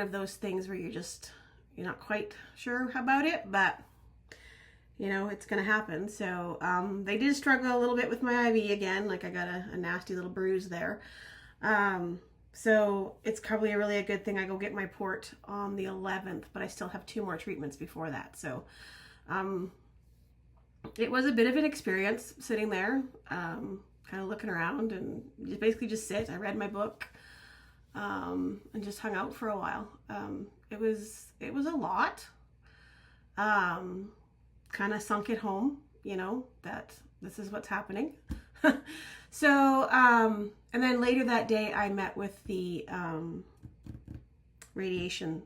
of those things where you're not quite sure about it, but it's going to happen. So they did struggle a little bit with my IV again. Like, I got a nasty little bruise there. So it's probably really a good thing I go get my port on the 11th, but I still have 2 more treatments before that. So it was a bit of an experience sitting there, kind of looking around, and basically just sit. I read my book and just hung out for a while. It was a lot. Kind of sunk it home, that this is what's happening. So, and then later that day I met with the radiation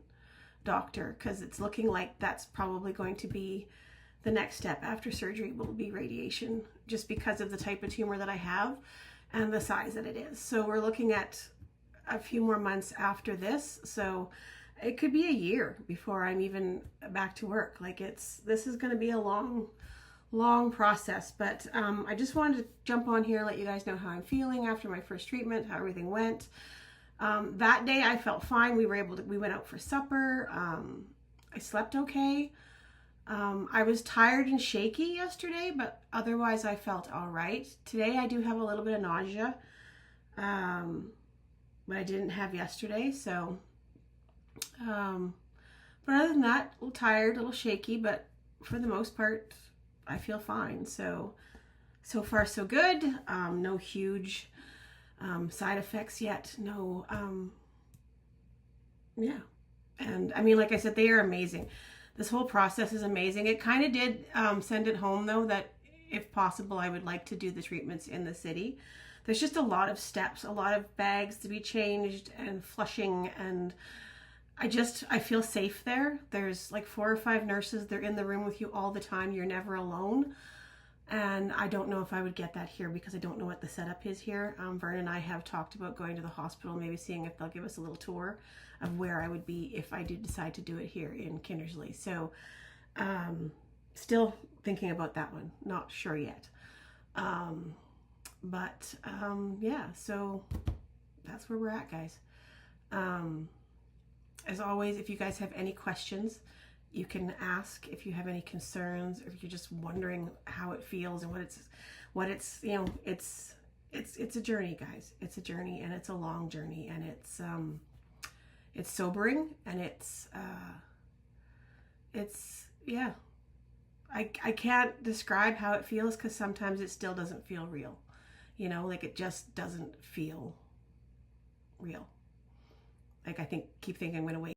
doctor, because it's looking like that's probably going to be the next step after surgery, will be radiation, just because of the type of tumor that I have and the size that it is. So we're looking at a few more months after this. So it could be a year before I'm even back to work. Like, this is going to be a long process, but I just wanted to jump on here, let you guys know how I'm feeling after my first treatment, how everything went. That day I felt fine. We went out for supper. I slept okay. I was tired and shaky yesterday, but otherwise I felt all right. Today I do have a little bit of nausea, but I didn't have yesterday. So, but other than that, a little tired, a little shaky, but for the most part, I feel fine. So far so good. No huge side effects yet. No, yeah. And I mean, like I said, they are amazing. This whole process is amazing. It kind of did send it home, though, that if possible, I would like to do the treatments in the city. There's just a lot of steps, a lot of bags to be changed and flushing, and I feel safe there. There's like 4 or 5 nurses. They're in the room with you all the time. You're never alone. And I don't know if I would get that here, because I don't know what the setup is here. Vern and I have talked about going to the hospital, maybe seeing if they'll give us a little tour of where I would be if I did decide to do it here in Kindersley. So still thinking about that one. Not sure yet. Yeah, so that's where we're at, guys. As always, if you guys have any questions, you can ask. If you have any concerns, or if you're just wondering how it feels and what it's it's a journey, guys. It's a journey, and it's a long journey, and it's sobering, and yeah. I can't describe how it feels, because sometimes it still doesn't feel real. Like, it just doesn't feel real. Like, keep thinking I'm going to wait.